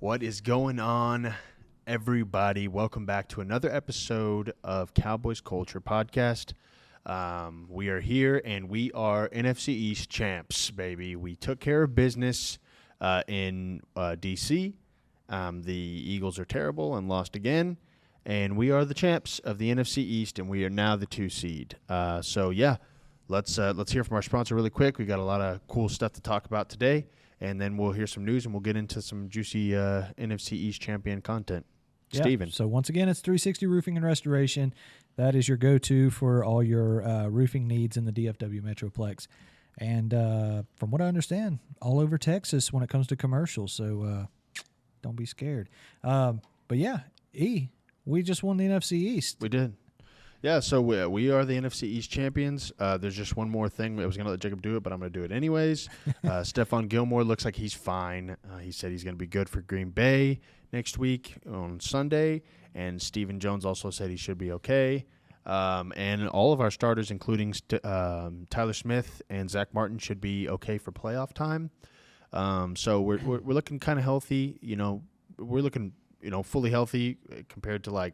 What is going on, everybody? Welcome back to another episode of Cowboys Culture Podcast. We are here, and we are NFC East champs, baby. We took care of business in D.C. The Eagles are terrible and lost again, and we are the champs of the NFC East, and we are now the 2 seed. Let's hear from our sponsor really quick. We got a lot of cool stuff to talk about today. And then we'll hear some news, and we'll get into some juicy NFC East champion content. Yeah. Steven. So once again, it's 360 Roofing and Restoration. That is your go-to for all your roofing needs in the DFW Metroplex. And from what I understand, all over Texas when it comes to commercials. So don't be scared. But yeah, we just won the NFC East. We did. Yeah, so we are the NFC East champions. There's just one more thing. I was going to let Jacob do it, but I'm going to do it anyways. Stephon Gilmore looks like he's fine. He said he's going to be good for Green Bay next week on Sunday. And Stephen Jones also said he should be okay. And all of our starters, including Tyler Smith and Zach Martin, should be okay for playoff time. So we're looking kind of healthy. We're looking fully healthy compared to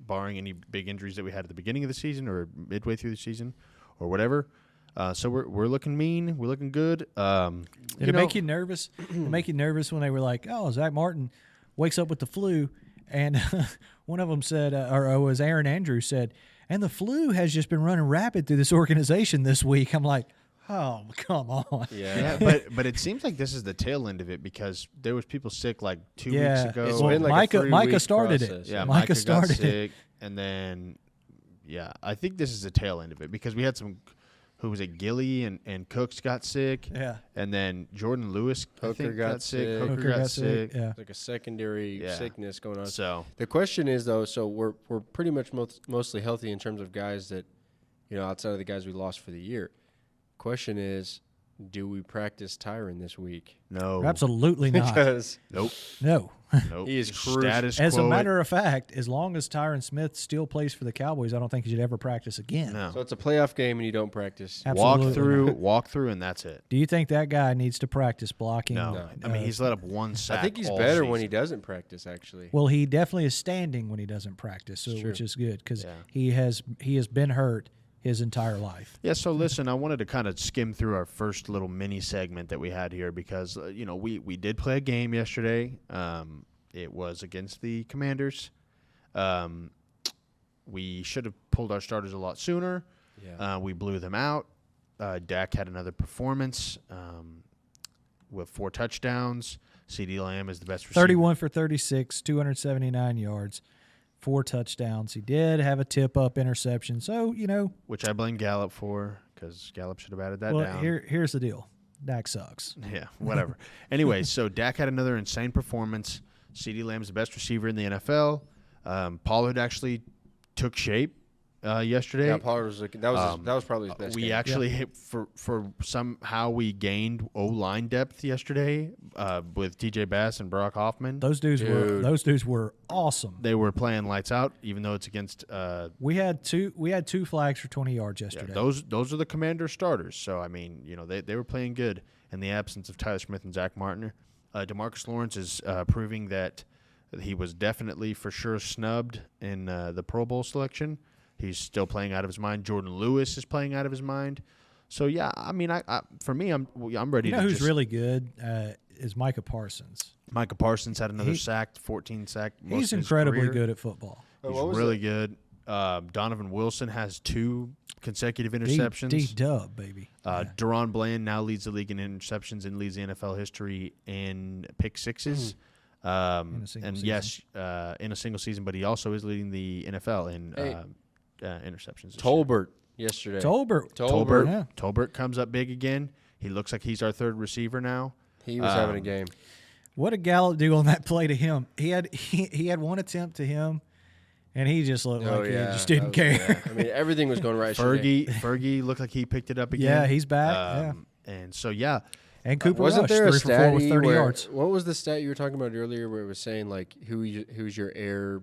barring any big injuries that we had at the beginning of the season or midway through the season or whatever. So we're looking mean. We're looking good. Did it make you nervous? Did it make you nervous when they were like, oh, Zach Martin wakes up with the flu? And one of them said, or it was Aaron Andrews said, and the flu has just been running rapid through this organization this week. I'm like, oh, come on. Yeah, but it seems like this is the tail end of it because there was people sick like 2 weeks ago. It's been like Micah started process. it. Yeah, Micah started got sick, it. And then, I think this is the tail end of it because we had Gilly and Cooks got sick. Yeah. And then Jordan Lewis, Hooker got sick. Hooker got sick. Yeah. It's like a secondary sickness going on. So the question is, though, we're pretty much mostly healthy in terms of guys that, outside of the guys we lost for the year. Question is, do we practice Tyron this week? No. Absolutely not. Because Nope. No. Nope. He is status As quo. a matter of fact, as long as Tyron Smith still plays for the Cowboys, I don't think he should ever practice again. No. so it's a playoff game and you don't practice. Absolutely Walk through, and that's it. Do you think that guy needs to practice blocking? No. I mean, he's let up one sack. I think he's all better season. when he doesn't practice, actually. Well, he definitely is standing when he doesn't practice, which is good because he has been hurt his entire life. Yeah, so listen, I wanted to kind of skim through our first little mini segment that we had here because, we did play a game yesterday. It was against the Commanders. We should have pulled our starters a lot sooner. Yeah. We blew them out. Dak had another performance with 4 touchdowns. CeeDee Lamb is the best receiver. 31 for 36, 279 yards, 4 touchdowns. He did have a tip-up interception. So, Which I blame Gallup for because Gallup should have added that well, down. here's the deal. Dak sucks. Yeah, whatever. Anyway, so Dak had another insane performance. CeeDee Lamb's the best receiver in the NFL. Pollard actually took shape yesterday. Yeah, Pollard was that was probably his best We game. actually hit for somehow we gained O-line depth yesterday with TJ Bass and Brock Hoffman. Those dudes were awesome. They were playing lights out, even though it's against. We had two flags for 20 yards yesterday. Yeah, those are the Commander starters. So I mean, they were playing good in the absence of Tyler Smith and Zach Martin. DeMarcus Lawrence is proving that he was definitely for sure snubbed in the Pro Bowl selection. He's still playing out of his mind. Jordan Lewis is playing out of his mind. So yeah, I mean, for me, I'm ready. You know who's really good is Micah Parsons. Micah Parsons had another sack, 14 sack. He's incredibly good at football. He's really good. Donovan Wilson has 2 consecutive interceptions. D-dub, baby. Deron Bland now leads the league in interceptions and leads the NFL history in pick sixes. In a single season, but he also is leading the NFL in interceptions. Tolbert yesterday. Tolbert comes up big again. He looks like he's our 3rd receiver now. He was having a game. What did Gallup do on that play to him? He had one attempt to him, and he just looked like he just didn't care. Yeah. I mean, everything was going right. Fergie looked like he picked it up again. Yeah, he's back. And so, yeah. And Cooper wasn't Rush, there a 3 for 4 with 30 yards. What was the stat you were talking about earlier where it was saying, like, who's your air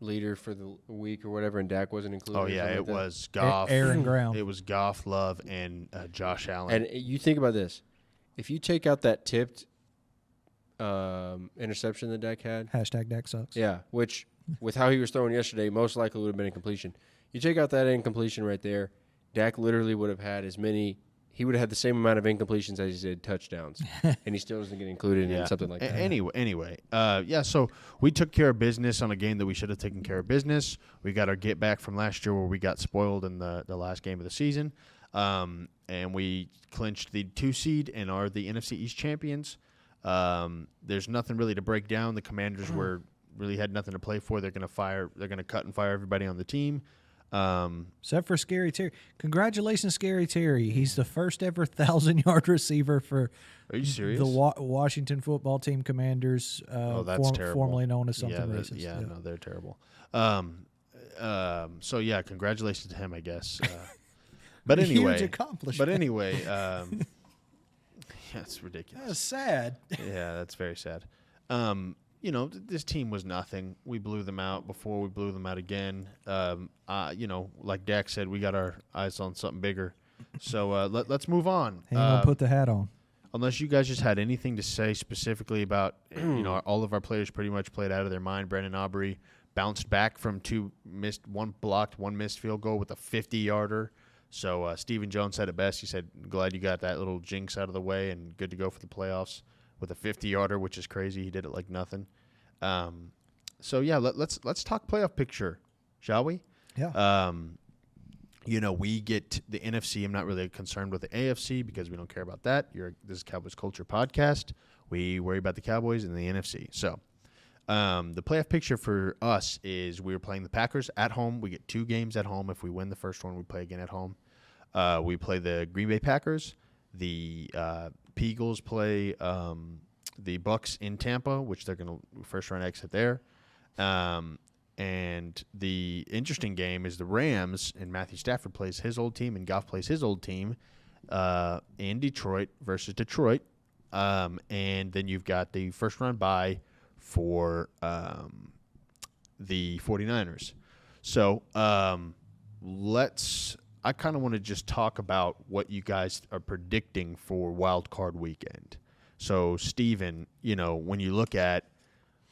leader for the week or whatever, and Dak wasn't included? Oh, yeah, it was Goff. Aaron Brown. It was Goff, Love, and Josh Allen. And you think about this. If you take out that tipped interception that Dak had. Hashtag Dak sucks. Yeah, which with how he was throwing yesterday, most likely would have been incompletion. You take out that incompletion right there, Dak literally would have had as many. He would have had the same amount of incompletions as he did touchdowns, and he still doesn't get included in something like that. Anyway, so we took care of business on a game that we should have taken care of business. We got our get back from last year where we got spoiled in the last game of the season, and we clinched the 2 seed and are the NFC East champions. There's nothing really to break down. The Commanders really had nothing to play for. They're going to cut and fire everybody on the team. Except for Scary Terry. Congratulations, Scary Terry. He's the first ever 1,000-yard receiver for Are you serious? the Washington football team Commanders, that's terrible. formerly known as something racist. No, they're terrible. So, yeah, congratulations to him, I guess. But anyway. Huge accomplishment. But anyway, it's ridiculous. That's sad. Yeah, that's very sad. This team was nothing. We blew them out before. We blew them out again. Like Dak said, we got our eyes on something bigger. So let's move on. He ain't gonna put the hat on. Unless you guys just had anything to say specifically about, all of our players pretty much played out of their mind. Brandon Aubrey bounced back from 2 missed, 1 blocked, 1 missed field goal with a 50-yarder. So Stephen Jones said it best. He said, glad you got that little jinx out of the way and good to go for the playoffs with a 50-yarder, which is crazy. He did it like nothing. Let's talk playoff picture, shall we? Yeah. We get the NFC. I'm not really concerned with the AFC because we don't care about that. This is Cowboys Culture Podcast. We worry about the Cowboys and the NFC. So the playoff picture for us is we were playing the Packers at home. We get 2 games at home. If we win the first one, we play again at home. We play the Green Bay Packers. The Eagles play the Bucks in Tampa, which they're going to first-round exit there. And the interesting game is the Rams, and Matthew Stafford plays his old team, and Goff plays his old team in Detroit versus Detroit. And then you've got the first-round bye for the 49ers. So I kind of want to just talk about what you guys are predicting for Wild Card Weekend. So, Steven, when you look at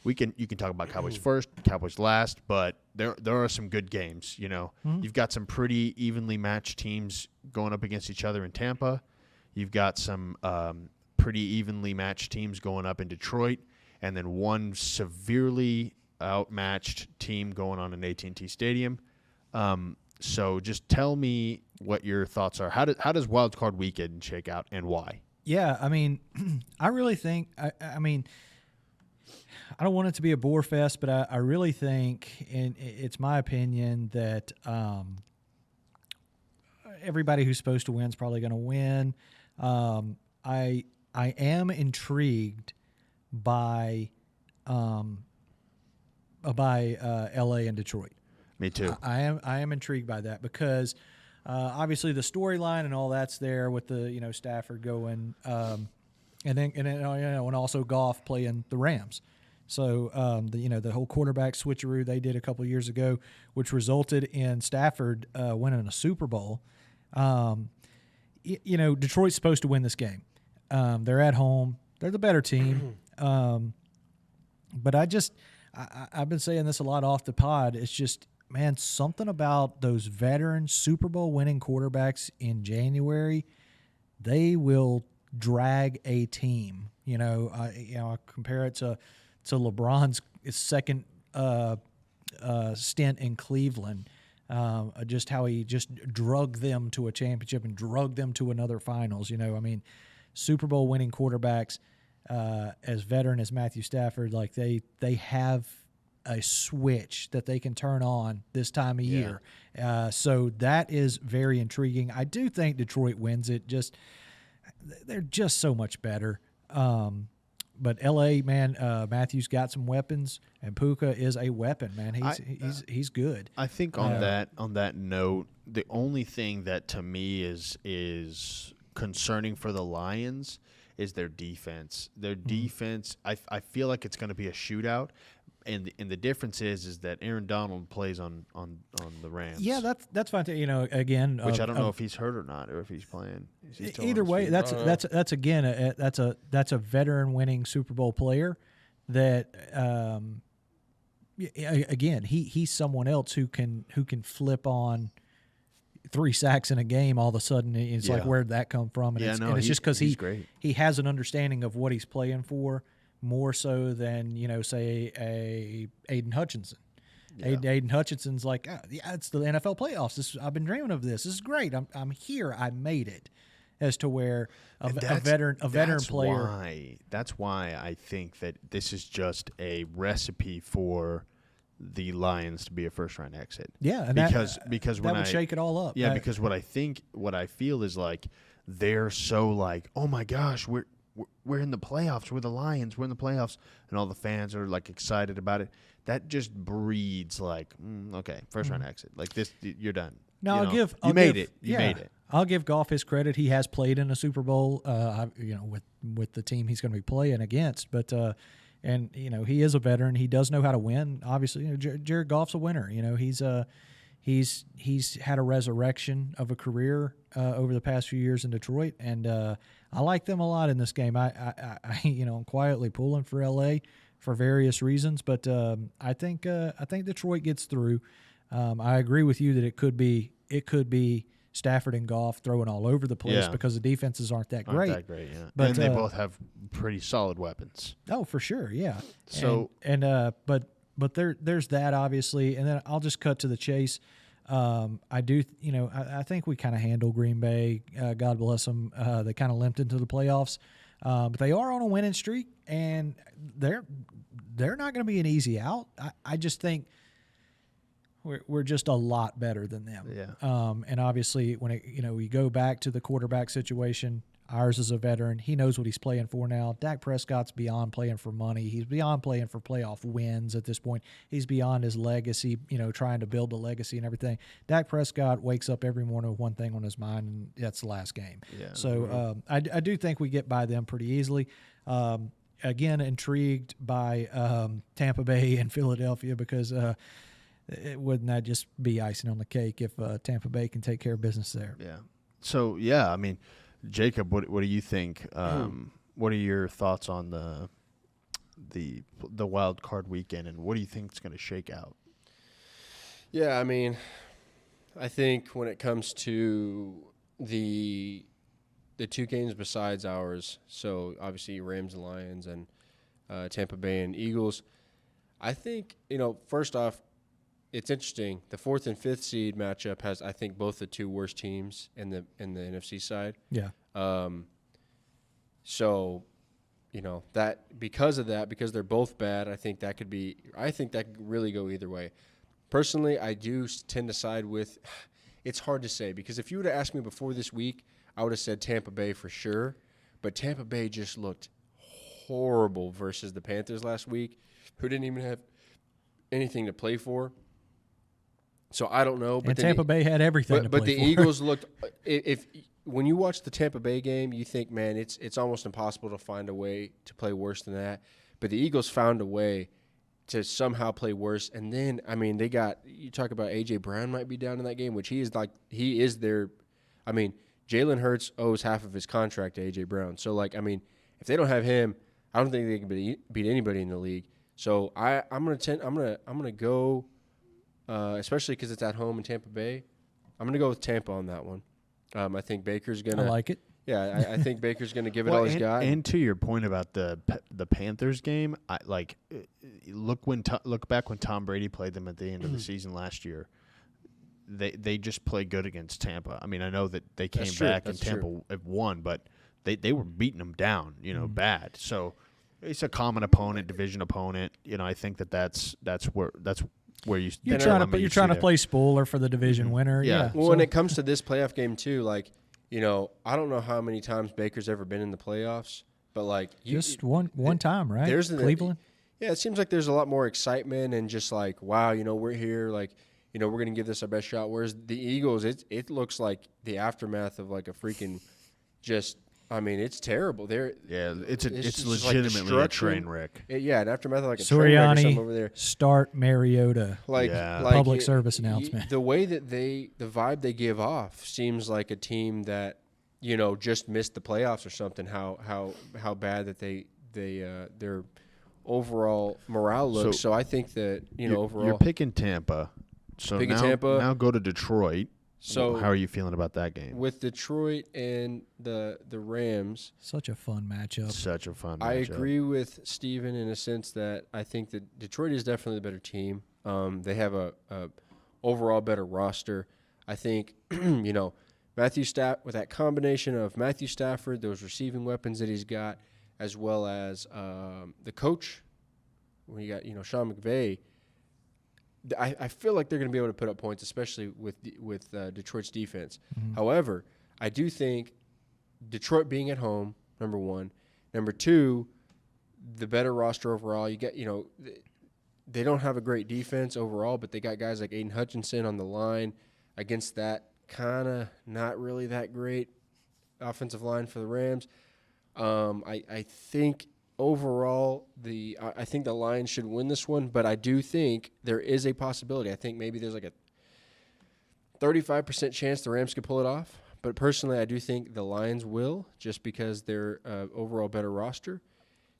you can talk about Cowboys first, Cowboys last, but there are some good games, You've got some pretty evenly matched teams going up against each other in Tampa. You've got some pretty evenly matched teams going up in Detroit, and then one severely outmatched team going on in AT&T Stadium. So just tell me what your thoughts are. How does Wild Card Weekend shake out and why? Yeah, I mean, I really think I mean, I don't want it to be a bore fest, but I really think, and it's my opinion, that everybody who's supposed to win is probably going to win. I am intrigued by LA and Detroit. Me too. I am intrigued by that because obviously the storyline and all that's there with the Stafford going, and also Goff playing the Rams. So the whole quarterback switcheroo they did a couple years ago, which resulted in Stafford winning a Super Bowl. Detroit's supposed to win this game. They're at home. They're the better team. But I've been saying this a lot off the pod. It's just, man, something about those veteran Super Bowl winning quarterbacks in January, they will drag a team. I compare it to LeBron's second stint in Cleveland. Just how he just drug them to a championship and drug them to another finals. Super Bowl winning quarterbacks, as veteran as Matthew Stafford, like they have a switch that they can turn on this time of year. So that is very intriguing. I do think Detroit wins it. They're just so much better. But LA, man, Matthew's got some weapons, and Puka is a weapon, man. He's good. I think on that note, the only thing that to me is concerning for the Lions is their defense. Their defense, I feel like it's going to be a shootout. And the difference is that Aaron Donald plays on the Rams. Yeah, that's fine. Again, which I don't know if he's hurt or not, or if he's playing. Either way, that's again that's a veteran winning Super Bowl player. That again, he's someone else who can flip on 3 sacks in a game. All of a sudden, it's like, where'd that come from? And it's just because he has an understanding of what he's playing for, more so than, say a Aiden Hutchinson. Yeah. Aiden Hutchinson's like, it's the NFL playoffs. I've been dreaming of this. This is great. I'm here. I made it. As to where a veteran player. That's why I think that this is just a recipe for the Lions to be a first-round exit. Yeah, and because that would shake it all up. Yeah, because what I feel is like they're so like, oh my gosh, we're in the playoffs. We're the Lions. We're in the playoffs, and all the fans are like excited about it. That just breeds like, okay, first-round exit. Like this, you're done. Now You made it. I'll give Goff his credit. He has played in a Super Bowl, with the team he's going to be playing against. But and he is a veteran. He does know how to win. Obviously, Jared Goff's a winner. He's had a resurrection of a career over the past few years in Detroit, and I like them a lot in this game. I'm quietly pulling for LA for various reasons, but I think Detroit gets through. I agree with you that it could be Stafford and Goff throwing all over the place because the defenses aren't that great. Yeah. But and they both have pretty solid weapons. Oh, for sure, yeah. So but there's that obviously, and then I'll just cut to the chase. I think we kind of handle Green Bay. God bless them. They kind of limped into the playoffs, but they are on a winning streak, and they're not going to be an easy out. I just think. We're just a lot better than them. Yeah. And obviously, when we go back to the quarterback situation, ours is a veteran. He knows what he's playing for now. Dak Prescott's beyond playing for money. He's beyond playing for playoff wins at this point. He's beyond his legacy, trying to build a legacy and everything. Dak Prescott wakes up every morning with one thing on his mind, and that's the last game. Yeah. So I do think we get by them pretty easily. Again, intrigued by Tampa Bay and Philadelphia because wouldn't that just be icing on the cake if Tampa Bay can take care of business there? Yeah. So, I mean, Jacob, what do you think? What are your thoughts on the wild card weekend, and what do you think is going to shake out? Yeah, I mean, I think when it comes to the 2 games besides ours, so obviously Rams and Lions and Tampa Bay and Eagles, I think, first off, it's interesting. The 4th and 5th seed matchup has, I think, both the 2 worst teams in the NFC side. Yeah. So, that because they're both bad, I think that could really go either way. Personally, I do tend to side with. It's hard to say because if you would have asked me before this week, I would have said Tampa Bay for sure. But Tampa Bay just looked horrible versus the Panthers last week, who didn't even have anything to play for. So I don't know. But Tampa Bay had everything to play for. But the Eagles looked when you watch the Tampa Bay game, you think, man, it's almost impossible to find a way to play worse than that. But the Eagles found a way to somehow play worse. And then, I mean, you talk about A.J. Brown might be down in that game, which he is their – I mean, Jalen Hurts owes half of his contract to A.J. Brown. So, if they don't have him, I don't think they can beat anybody in the league. So I'm gonna go, especially because it's at home in Tampa Bay. I'm gonna go with Tampa on that one. I think Baker's gonna. I like it. Yeah, I think Baker's gonna give it all he's got. And to your point about the Panthers game, look back when Tom Brady played them at the end of the season last year. They just played good against Tampa. I mean, I know that they came back and Tampa won, but they were beating them down, bad. So it's a common opponent, division opponent. I think that's where you're trying to play spoiler for the division winner. Yeah. Well, when it comes to this playoff game too, I don't know how many times Baker's ever been in the playoffs, but just one time, right? There's Cleveland. Yeah, it seems like there's a lot more excitement and just wow, we're here, we're going to give this our best shot. Whereas the Eagles, it looks like the aftermath of a freaking just I mean, it's terrible. It's just legitimately like a train wreck. An aftermath of like a train wreck or something over there. Start Mariota. Like Public service announcement. The way that the vibe they give off seems like a team that just missed the playoffs or something. How bad that their overall morale looks. So I think that overall you're picking Tampa. So now go to Detroit. So how are you feeling about that game? With Detroit and the Rams, such a fun matchup. I agree with Steven in a sense that I think that Detroit is definitely the better team. They have a overall better roster. I think Matthew Stafford, with that combination of Matthew Stafford, those receiving weapons that he's got, as well as the coach, when you got Sean McVay. I feel like they're going to be able to put up points, especially with Detroit's defense. Mm-hmm. However, I do think Detroit being at home, number one. Number two, the better roster overall. You get, they don't have a great defense overall, but they got guys like Aiden Hutchinson on the line against that kind of not really that great offensive line for the Rams. I think overall, I think the Lions should win this one, but I do think there is a possibility. I think maybe there's like a 35% chance the Rams could pull it off. But personally, I do think the Lions will, just because they're overall better roster.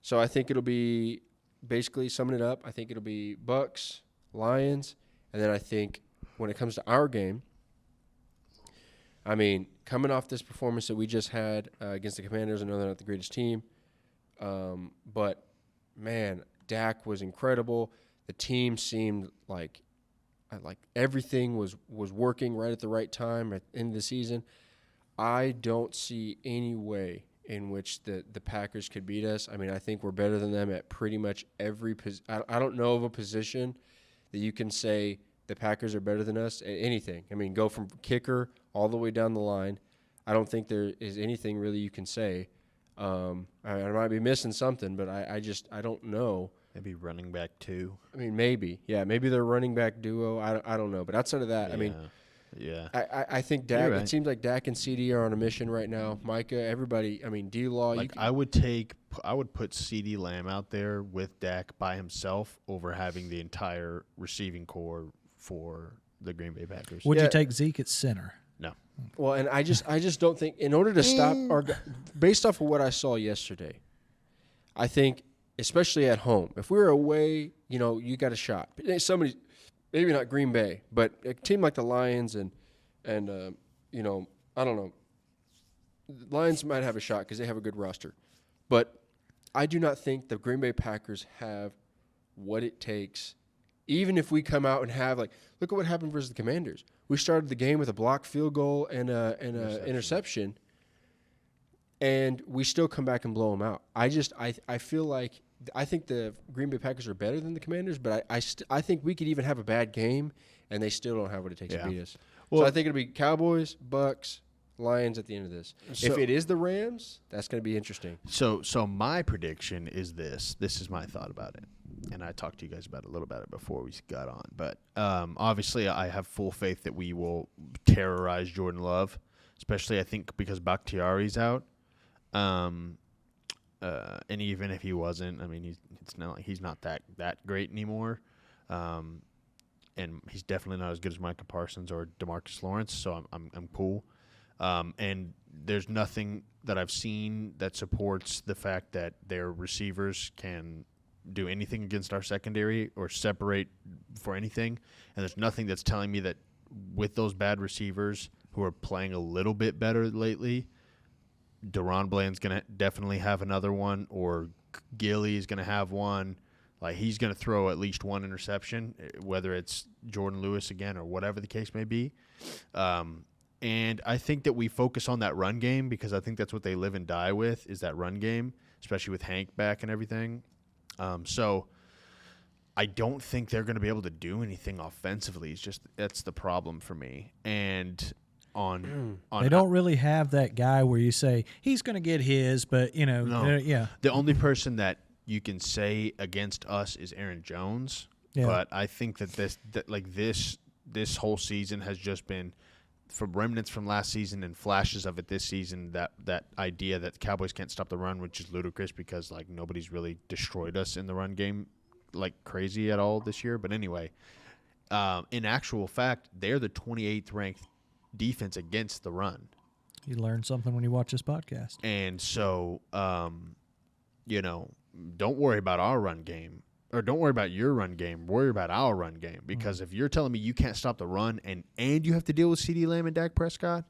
So I think it'll be, basically summing it up, I think it'll be Bucks, Lions, and then I think when it comes to our game, I mean, coming off this performance that we just had against the Commanders, I know they're not the greatest team. But man, Dak was incredible. The team seemed like everything was working right at the right time at the end of the season. I don't see any way in which the Packers could beat us. I mean, I think we're better than them at pretty much every position. I don't know of a position that you can say the Packers are better than us at anything. I mean, go from kicker all the way down the line. I don't think there is anything really you can say. I might be missing something, but I don't know. Maybe running back too. I mean, maybe they're running back duo. I don't know, but outside of that, I think Dak. Right. It seems like Dak and CD are on a mission right now. Micah, everybody. I mean, D-Law. I would put CeeDee Lamb out there with Dak by himself over having the entire receiving core for the Green Bay Packers. Would you take Zeke at center? No. Well, and I just don't think, in order to stop based off of what I saw yesterday, I think, especially at home, if we're away, you got a shot. Somebody, maybe not Green Bay, but a team like the Lions and I don't know. The Lions might have a shot because they have a good roster. But I do not think the Green Bay Packers have what it takes. Even if we come out and have, look at what happened versus the Commanders. We started the game with a blocked field goal and a interception, and we still come back and blow them out. I feel like I think the Green Bay Packers are better than the Commanders, but I think we could even have a bad game, and they still don't have what it takes to beat us. Well, so I think it'll be Cowboys, Bucks, Lions at the end of this. If it is the Rams, that's going to be interesting. So my prediction is this. This is my thought about it. And I talked to you guys about a little about it before we got on. But obviously I have full faith that we will terrorize Jordan Love, especially I think because Bakhtiari's out. And even if he wasn't, I mean, he's not that great anymore. And he's definitely not as good as Micah Parsons or DeMarcus Lawrence, so I'm cool. And there's nothing that I've seen that supports the fact that their receivers can do anything against our secondary or separate for anything. And there's nothing that's telling me that with those bad receivers who are playing a little bit better lately, Deron Bland's going to definitely have another one, or Gilly's going to have one. Like, he's going to throw at least one interception, whether it's Jordan Lewis again or whatever the case may be. And I think that we focus on that run game because I think that's what they live and die with, is that run game, especially with Hank back and everything. So I don't think they're going to be able to do anything offensively. It's just that's the problem for me. And on they don't really have that guy where you say he's going to get his, but no. Yeah. The only person that you can say against us is Aaron Jones. Yeah. But I think that this whole season has just been from remnants from last season and flashes of it this season, that idea that the Cowboys can't stop the run, which is ludicrous because like nobody's really destroyed us in the run game like crazy at all this year. But anyway, in actual fact, they're the 28th ranked defense against the run. You learn something when you watch this podcast. And so, don't worry about our run game. Or don't worry about your run game. Worry about our run game. Because if you're telling me you can't stop the run and you have to deal with CeeDee Lamb and Dak Prescott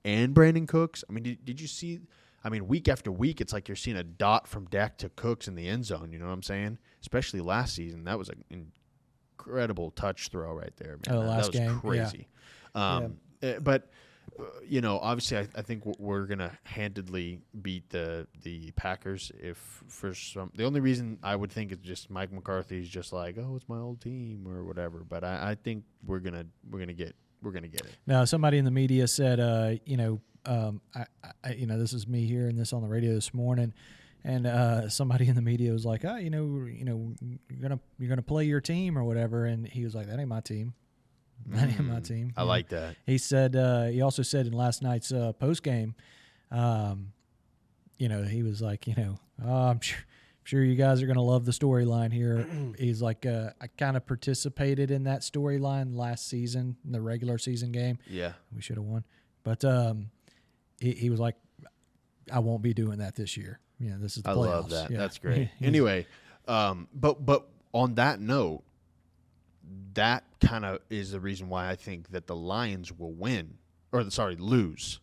and Brandon Cooks. I mean, did you see – I mean, week after week, it's like you're seeing a dot from Dak to Cooks in the end zone. You know what I'm saying? Especially last season. That was an incredible touch throw right there. Man. That was game. Crazy. Yeah. But – obviously, I think we're gonna handedly beat the Packers. If for some, the only reason I would think is just Mike McCarthy's just like, oh, it's my old team or whatever. But I think we're gonna get it. Now, somebody in the media said, this is me hearing this on the radio this morning, and somebody in the media was like, you're gonna play your team or whatever, and he was like, that ain't my team. That ain't my team. I like that. He said. He also said in last night's post game, he was like, I'm sure you guys are going to love the storyline here. He's like, I kind of participated in that storyline last season in the regular season game. Yeah, we should have won, but he was like, I won't be doing that this year. This is the playoffs. I love that. Yeah. That's great. Anyway, but on that note. That kind of is the reason why I think that the Lions will lose,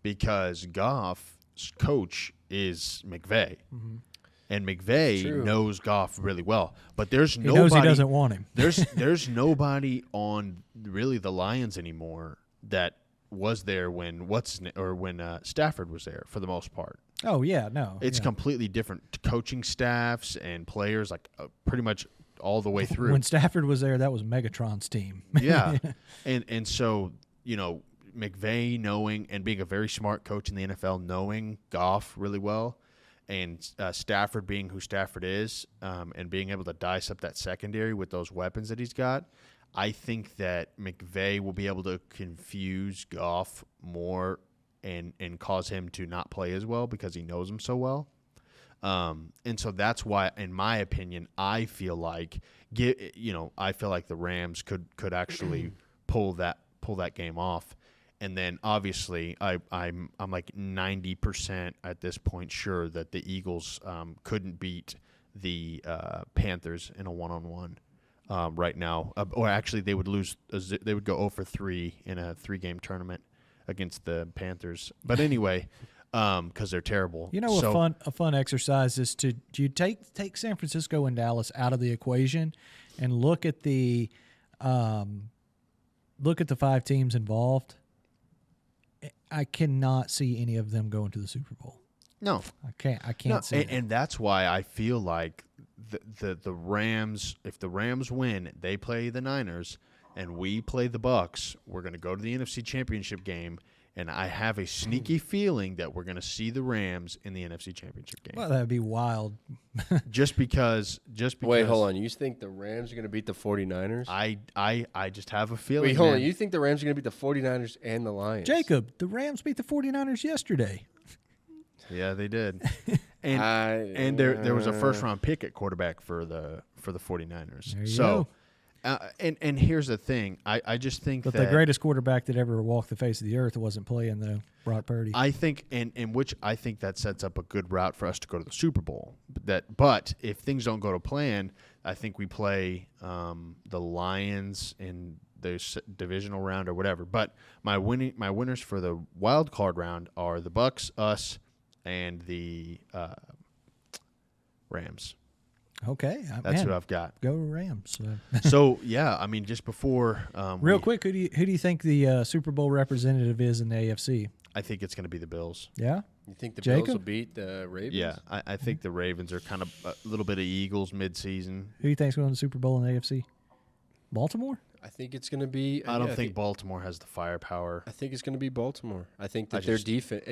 because Goff's coach is McVay, and McVay knows Goff really well. But there's nobody. He knows he doesn't want him. There's nobody on really the Lions anymore that was there when Stafford was there for the most part. Oh yeah, no, it's completely different coaching staffs and players, like pretty much. All the way through. When Stafford was there, that was Megatron's team. Yeah. And so, McVay knowing and being a very smart coach in the NFL, knowing Goff really well, and Stafford being who Stafford is, and being able to dice up that secondary with those weapons that he's got, I think that McVay will be able to confuse Goff more and cause him to not play as well because he knows him so well. And so that's why, in my opinion, I feel like the Rams could actually pull that game off, and then obviously I'm like 90% at this point sure that the Eagles couldn't beat the Panthers in a 1-on-1 right now, or actually they would lose. They would go 0-for-3 in a 3-game tournament against the Panthers. But anyway. Because they're terrible. A fun exercise is to take San Francisco and Dallas out of the equation, and look at the 5 teams involved. I cannot see any of them going to the Super Bowl. No, I can't see. And that's why I feel like the Rams. If the Rams win, they play the Niners, and we play the Bucks. We're going to go to the NFC Championship game. And I have a sneaky feeling that we're going to see the Rams in the NFC Championship game. Well, that would be wild. just because. Wait, hold on. You think the Rams are going to beat the 49ers? I just have a feeling. Wait, hold on. You think the Rams are going to beat the 49ers and the Lions? Jacob, the Rams beat the 49ers yesterday. Yeah, they did. And there was a first-round pick at quarterback for the 49ers. There you go. And here's the thing. I just think that the greatest quarterback that ever walked the face of the earth wasn't playing, though, Brock Purdy. I think, and which I think that sets up a good route for us to go to the Super Bowl. But if things don't go to plan, I think we play the Lions in the divisional round or whatever. But my winners for the wild card round are the Bucks, us, and the Rams. Okay, that's what I've got. Go Rams. So yeah, I mean, just before real quick, who do you think the Super Bowl representative is in the AFC? I think it's going to be the Bills. Yeah, you think the Jacob? Bills will beat the Ravens? Yeah, I think the Ravens are kind of a little bit of Eagles mid-season. Who do you think's going to the Super Bowl in the AFC? Baltimore? I think it's going to be. I don't think Baltimore has the firepower. I think it's going to be Baltimore. I think that their defense.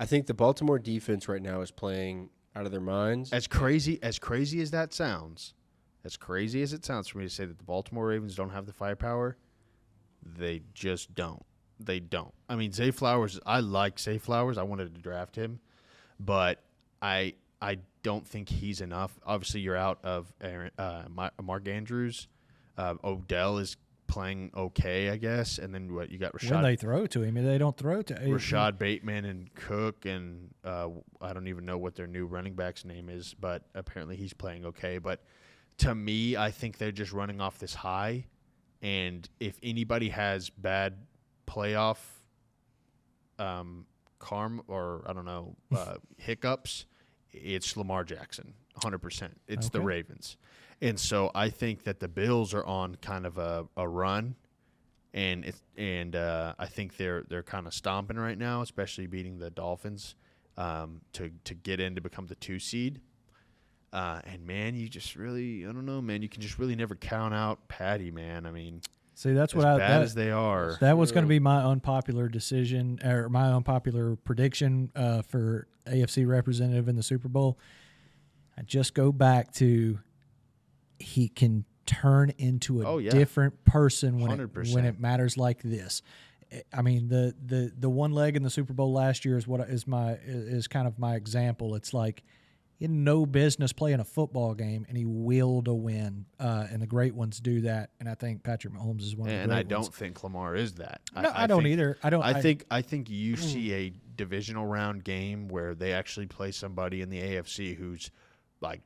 I think the Baltimore defense right now is playing out of their minds. As crazy as that sounds, as crazy as it sounds for me to say that the Baltimore Ravens don't have the firepower, they just don't. They don't. I mean, Zay Flowers, I like Zay Flowers. I wanted to draft him, but I don't think he's enough. Obviously, you're out of Mark Andrews. Odell is playing okay, I guess. And then what you got Rashad. When they throw to him, they don't throw to Rashad Bateman and Cook, and I don't even know what their new running back's name is, but apparently he's playing okay. But to me, I think they're just running off this high. And if anybody has bad playoff hiccups, it's Lamar Jackson, 100%. It's the Ravens. And so I think that the Bills are on kind of a run, and I think they're kind of stomping right now, especially beating the Dolphins to get in to become the 2 seed. And man, you just really, I don't know, man, you can just really never count out Patty, man. I mean, see, that's as bad as they are. That was going to be my unpopular decision or my unpopular prediction for AFC representative in the Super Bowl. I just go back to he can turn into a different person when it matters like this. I mean, the one leg in the Super Bowl last year is kind of my example. It's like he had no business playing a football game, and he willed a win. And the great ones do that. And I think Patrick Mahomes is one of the great ones. And I don't think Lamar is that. No, I don't either. I think you see a divisional round game where they actually play somebody in the AFC who's like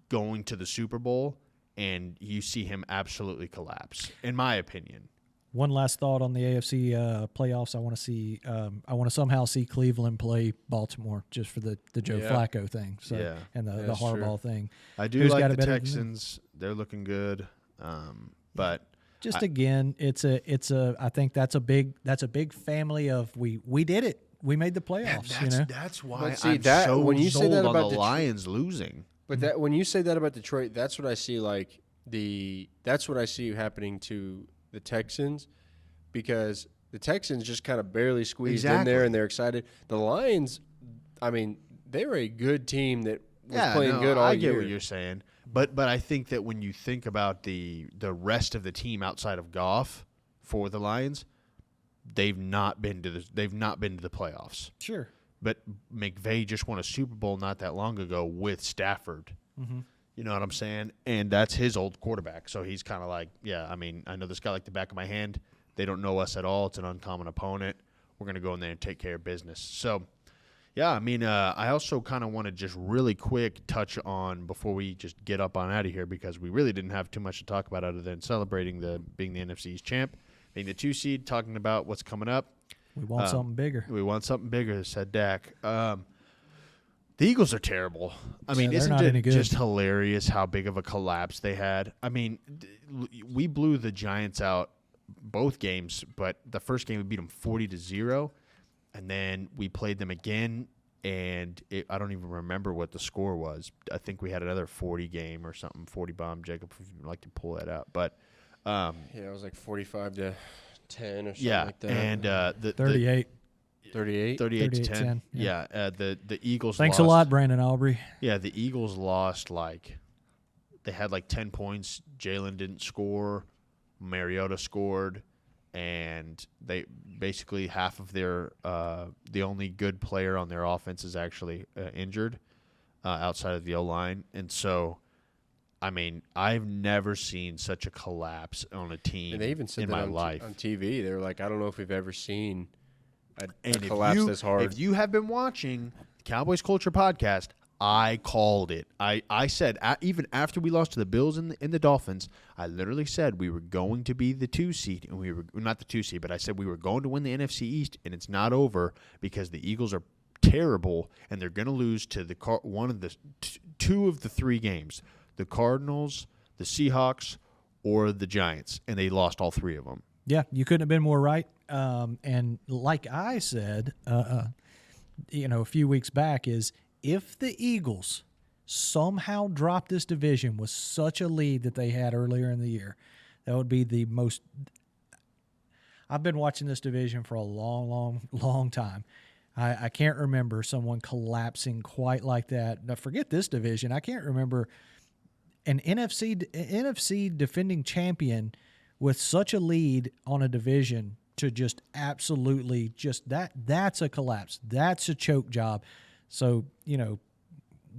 going to the Super Bowl, and you see him absolutely collapse, in my opinion. One last thought on the AFC playoffs. I want to see. I want to somehow see Cleveland play Baltimore just for the Joe Flacco thing. So and the Harbaugh thing. I do like the Texans. They're looking good, but again, it's a. I think that's a big family of we did it. We made the playoffs. That's why when you say that about the Lions losing. But when you say that about Detroit, that's what I see. That's what I see happening to the Texans, because the Texans just kind of barely squeezed in there, and they're excited. The Lions, I mean, they were a good team that was playing good all year. I get what you're saying, but I think that when you think about the rest of the team outside of Goff for the Lions, they've not been to the playoffs. Sure. But McVay just won a Super Bowl not that long ago with Stafford. Mm-hmm. You know what I'm saying? And that's his old quarterback. So he's kind of like, I mean, I know this guy like the back of my hand. They don't know us at all. It's an uncommon opponent. We're going to go in there and take care of business. So, I mean, I also kind of want to just really quick touch on, before we just get up on out of here, because we really didn't have too much to talk about other than celebrating being the NFC East champ, being the 2 seed, talking about what's coming up. We want something bigger. We want something bigger, said Dak. The Eagles are terrible. I mean, isn't it just hilarious how big of a collapse they had? I mean, we blew the Giants out both games, but the first game we beat them 40-0, and then we played them again, and I don't even remember what the score was. I think we had another 40 game or something, 40 bomb. Jacob, if you'd like to pull that out. But it was like 45-10 or something like that. And the 38. 38? 38-10. Yeah. The Eagles Thanks lost. a lot, Brandon Aubrey. Yeah, the Eagles lost they had 10 points. Jalen didn't score. Mariota scored. And they basically half of their the only good player on their offense is actually injured outside of the O-line. And so, I mean, I've never seen such a collapse on a team and they even said in that my on life. On TV, they were like, I don't know if we've ever seen a And collapse this hard. If you have been watching the Cowboys Culture Podcast, I called it. I said, even after we lost to the Bills and the Dolphins, I literally said we were going to be the 2 seed, and we were not the 2 seed, but I said we were going to win the NFC East, and it's not over because the Eagles are terrible, and they're going to lose to two of the 3 games, the Cardinals, the Seahawks, or the Giants, and they lost all 3 of them. Yeah, you couldn't have been more right. And like I said, a few weeks back, is if the Eagles somehow drop this division with such a lead that they had earlier in the year, that would be the most. I've been watching this division for a long, long, long time. I can't remember someone collapsing quite like that. Now, forget this division. I can't remember an NFC defending champion with such a lead on a division to just absolutely just that's a collapse. That's a choke job. So,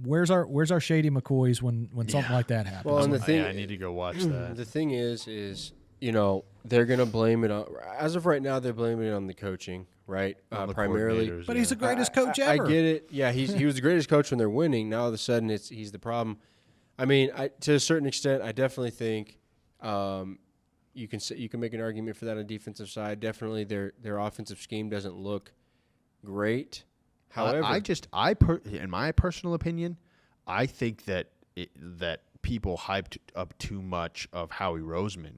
where's our Shady McCoys when something like that happens? Well, and the thing, I need to go watch that. The thing is they're gonna blame it on. As of right now, they're blaming it on the coaching, right? Primarily. coordinators, But he's the greatest coach I ever. get it. Yeah, he was the greatest coach when they're winning. Now all of a sudden he's the problem. I mean, to a certain extent, I definitely think you can make an argument for that on the defensive side. Definitely, their offensive scheme doesn't look great. However, in my personal opinion, I think that people hyped up too much of Howie Roseman.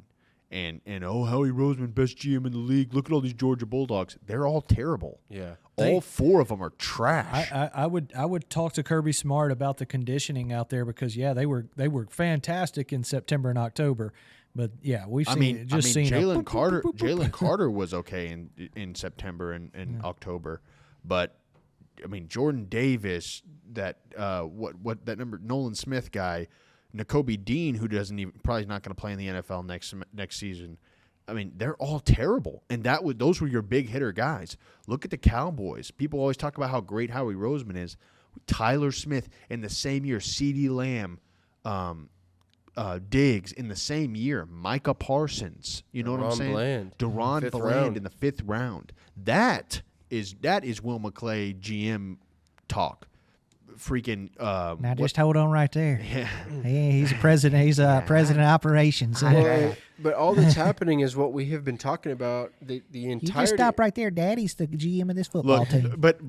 And Howie Roseman, best GM in the league. Look at all these Georgia Bulldogs. They're all terrible. yeah. All 4 of them are trash. I would talk to Kirby Smart about the conditioning out there because they were fantastic in September and October, but we've seen Jalen Carter. Jalen Carter was okay in September and October, but I mean Jordan Davis, that what that number Nolan Smith guy, Nakobe Dean, who probably not going to play in the NFL next season. I mean, they're all terrible, and those were your big hitter guys. Look at the Cowboys. People always talk about how great Howie Roseman is. Tyler Smith in the same year, CeeDee Lamb, Diggs in the same year, Micah Parsons. You know what I'm saying? Deron Bland in the 5th round. That is Will McClay GM talk. Freaking now just hold on right there. Yeah. He's a president. He's a president of operations. But all that's happening is what we have been talking about the You entire. just stop right there. Daddy's the GM of this football team. But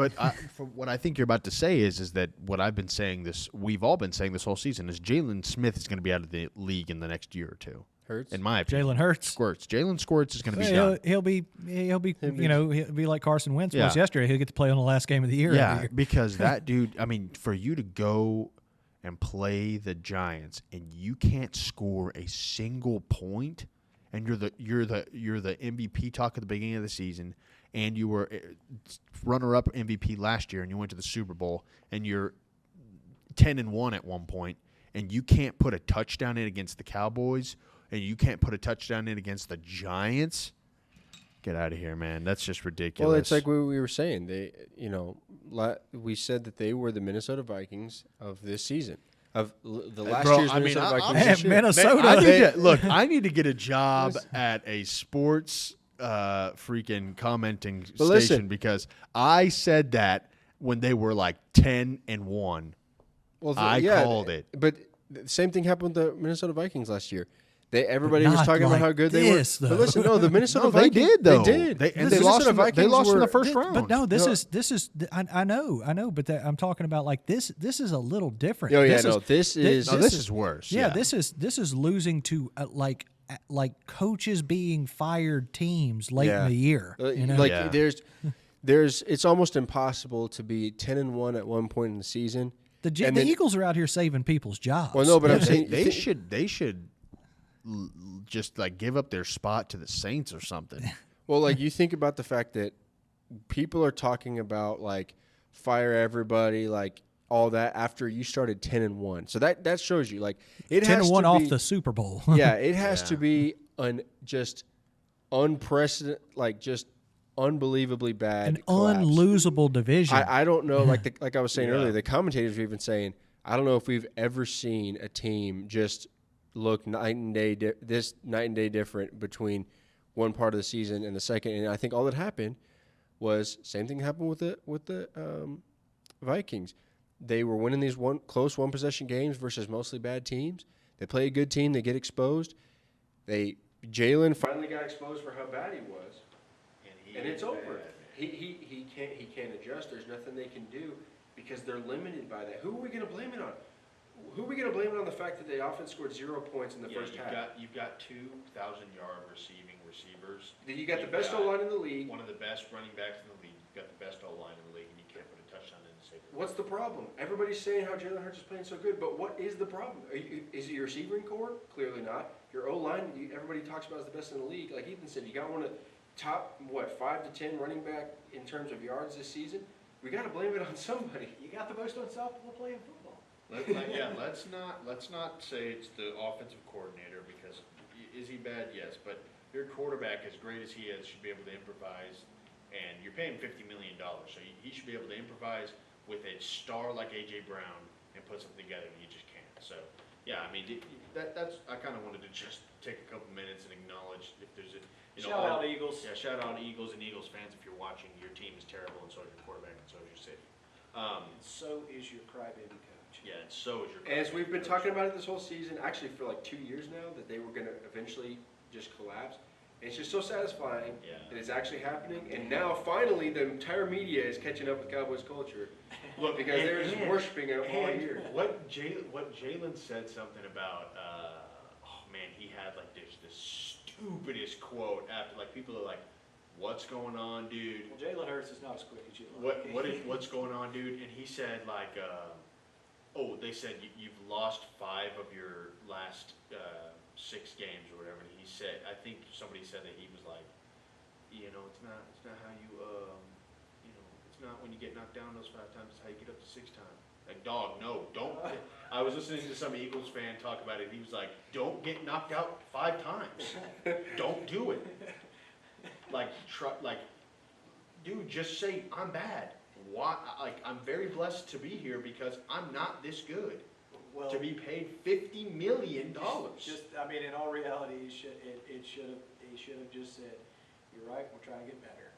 from what I think you're about to say is that what I've been saying we've all been saying this whole season is Jalen Smith is going to be out of the league in the next year or two. Hurts. In my opinion, Jalen Hurts. Jalen Squirts is going to be done. He'll be he'll be like Carson Wentz was Yeah. yesterday. He'll get to play on the last game of the year. every Yeah, year. because that dude. I mean, for you to go and play the Giants and you can't score a single point, and you're the MVP talk at the beginning of the season, and you were runner-up MVP last year, and you went to the Super Bowl, and you're 10-1 at one point, and you can't put a touchdown in against the Cowboys. And you can't put a touchdown in against the Giants? Get out of here, man. That's just ridiculous. Well, it's like we were saying. We said that they were the Minnesota Vikings of this season. Of the last year's Minnesota Vikings. this year. Minnesota. I need to get a job at a sports freaking commenting station listen. because I said that when they were like 10-1. Well, I called it. But the same thing happened with the Minnesota Vikings last year. Everybody was not talking about like how good this, they were. though. But listen, no, the Minnesota They Vikings. did, though. They did. They lost in the first round. But no, this is. I know. But I'm talking about like this. This is a little different. Oh yeah, this is worse. Yeah, this is losing to like coaches being fired teams late in the year. There's it's almost impossible to be 10-1 at one point in the season. The Eagles are out here saving people's jobs. Well, no, but I'm saying they should just like give up their spot to the Saints or something. Well, like you think about the fact that people are talking about like fire everybody, like all that after you started 10-1. So that shows you like it 10-1 has to be, off the Super Bowl. Yeah, it has to be just unprecedented, like just unbelievably bad, an collapse. unlosable division. I don't know, like I was saying earlier, the commentators were even saying, I don't know if we've ever seen a team just look night and day different between one part of the season and the second. And I think all that happened was same thing happened with the Vikings. They were winning these close one possession games versus mostly bad teams. They play a good team, they get exposed. Jalen finally got exposed for how bad he was. And it's over. He can't adjust. There's nothing they can do because they're limited by that. Who are we going to blame it on? Who are we going to blame it on the fact that the offense scored 0 points in the first half? You've got 2,000-yard receivers. You got the best O-line in the league. One of the best running backs in the league. You've got the best O-line in the league, and you can't put a touchdown in to save it. What's the problem? Everybody's saying how Jalen Hurts is playing so good, but what is the problem? Is it your receiving core? Clearly not. Your O-line, everybody talks about as the best in the league. Like Ethan said, you got one of top 5 to 10 running back in terms of yards this season. We got to blame it on somebody. You got the most unstoppable play in football. Let's not say it's the offensive coordinator because is he bad? Yes, but your quarterback, as great as he is, should be able to improvise, and you're paying $50 million, so he should be able to improvise with a star like A.J. Brown and put something together, and you just can't. So, yeah, I mean, that's I kind of wanted to just take a couple minutes and acknowledge if there's a, Shout out Eagles. Yeah, shout out Eagles and Eagles fans if you're watching. Your team is terrible, and so is your quarterback, and so is your city. And so is your crybaby coach. Yeah, and so is your. As we've been coach. talking about it this whole season, actually for like 2 years now, that they were going to eventually just collapse. And it's just so satisfying that it's actually happening. And now finally the entire media is catching up with Cowboys culture. Look, because they were just worshiping it all year. What Jalen said something about, oh man, he had like this stupidest quote after, like, people are like, what's going on, dude? Well, Jalen Hurts is not as quick as you like. What's going on, dude? And he said like, they said you've lost 5 of your last 6 games or whatever. And he said, I think somebody said that he was like, it's not how you, it's not when you get knocked down those 5 times, it's how you get up to 6 times. Like, dog, no, don't. I was listening to some Eagles fan talk about it. He was like, don't get knocked out 5 times. Don't do it. Like, dude, just say, I'm bad. Why? Like, I'm very blessed to be here because I'm not this good. Well, to be paid $50 million. I mean, in all reality, he should have just said, "You're right. We'll try to get better."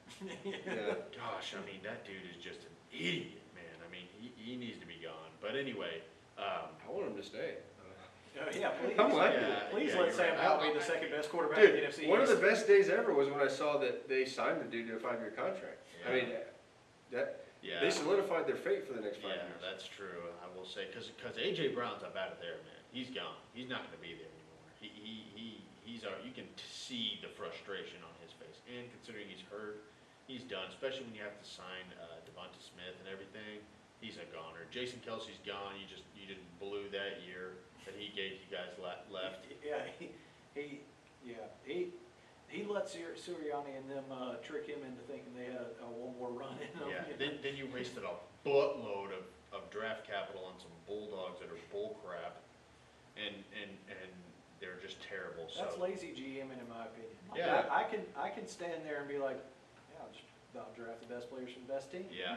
Yeah. Gosh, I mean, that dude is just an idiot, man. I mean, he needs to be gone. But anyway, I want him to stay. Yeah, please. Please let Sam Howell be the second best quarterback in the NFC East. One of the best days ever was when I saw that they signed the dude to a 5-year contract. Yeah. I mean, they solidified their fate for the next 5 years. Yeah, that's true. I will say, because A.J. Brown's up out of there, man. He's gone. He's not going to be there anymore. You can see the frustration on his face. And considering he's hurt, he's done. Especially when you have to sign Devonta Smith and everything. He's a goner. Jason Kelsey's gone. You just blew that year that he gave you guys left. Yeah, he let Sirianni and them trick him into thinking they had one more run in them. Yeah, then you wasted a buttload of draft capital on some Bulldogs that are bull crap, and they're just terrible. That's so. lazy GMing, in my opinion. Yeah. I can stand there and be like, yeah, I'll just about draft the best players from the best team. Yeah,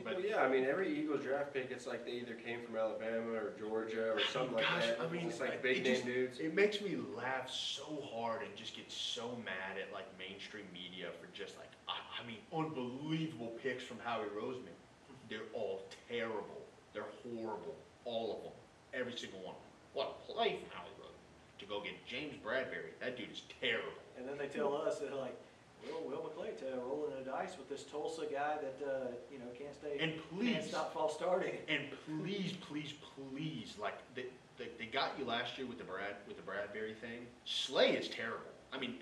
but Well, yeah, I mean, every Eagles draft pick, it's like they either came from Alabama or Georgia or something like that. I mean, it's like big name dudes. It makes me laugh so hard and just get so mad at like mainstream media for just like, I mean, unbelievable picks from Howie Roseman. They're all terrible. They're horrible. All of them. Every single one of them. What a play from Howie Roseman to go get James Bradbury. That dude is terrible. And then they tell us that like, Will McClay rolling the dice with this Tulsa guy that can't stop false starting. And please, like they got you last year with the Bradbury thing. Slay is terrible. I mean,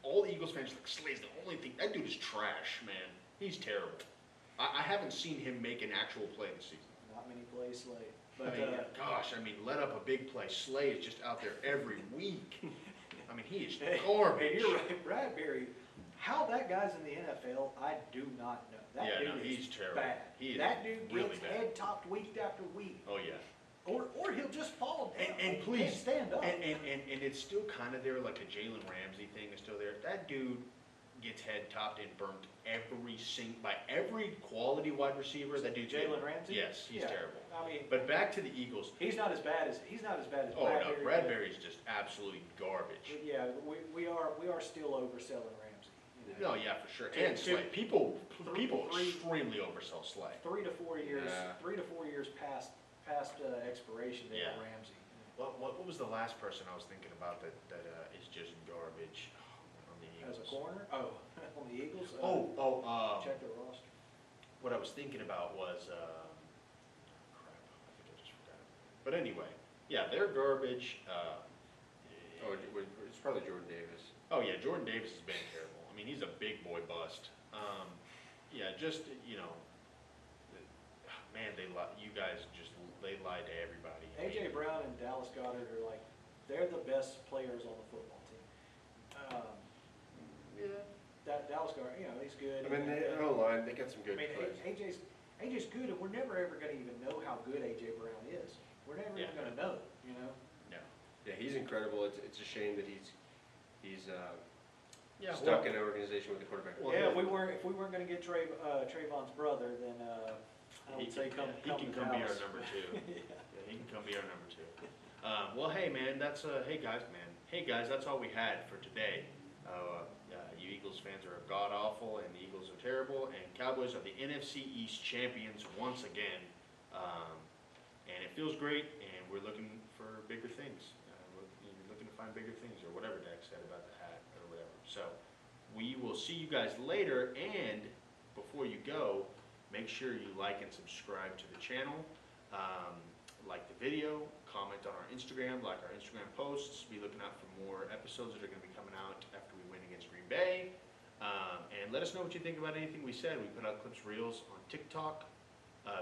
all the Eagles fans are like, Slay's the only thing. That dude is trash, man. He's terrible. I haven't seen him make an actual play this season. Not many plays Slay. But I mean, let up a big play. Slay is just out there every week. I mean, he is garbage. And you're right, Bradbury. How that guy's in the NFL, I do not know. That dude he's is terrible. Bad. That dude really gets bad. head topped week after week. Oh yeah. Or he'll just fall down. And He please can't stand up. And it's still kind of there, like a Jalen Ramsey thing is still there. That dude gets head topped and burnt by every quality wide receiver. That dude Jalen Ramsey? Yes, he's terrible. I mean, But back to the Eagles. he's not as bad as Oh Bradbury. no, Bradbury's just absolutely garbage. But yeah, we are still overselling Ramsey. No, yeah, for sure. Two- And Slay. People three- extremely oversell Slay. 3 to 4 years. Yeah. 3 to 4 years past expiration there, Yeah. Ramsey. What was the last person I was thinking about that is just garbage on the Eagles? As a corner? Oh, on the Eagles? Check their roster. What I was thinking about was, crap, I think I just forgot it. But anyway, yeah, they're garbage. It's probably Jordan Davis. Oh yeah, Jordan Davis has been terrible. I mean, he's a big boy bust. Yeah, just man, you guys lied to everybody. A.J. Brown and Dallas Goedert are like, they're the best players on the football team. Dallas Goedert, he's good. I mean, their whole line, they got some good players. AJ's good, and we're never ever going to even know how good A.J. Brown is. We're never even going to know, No. Yeah, he's incredible. It's a shame that he's stuck in an organization with the quarterback. Well, if we weren't going to get Trayvon's brother, then I would say come he can to come be our Dallas. number 2. Yeah. Yeah, he can come be our number 2. Well, hey man, that's hey guys, that's all we had for today. You Eagles fans are god awful, and the Eagles are terrible, and Cowboys are the NFC East champions once again. And it feels great, and we're looking for bigger things. We're looking to find bigger things, or whatever Dak said about the hat, or whatever. So we will see you guys later, and before you go, make sure you like and subscribe to the channel. Like the video, comment on our Instagram, like our Instagram posts. Be looking out for more episodes that are going to be coming out after we win against Green Bay. And let us know what you think about anything we said. We put out clips, reels on TikTok,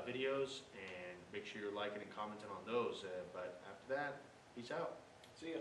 videos, and make sure you're liking and commenting on those. But after that, peace out. See ya.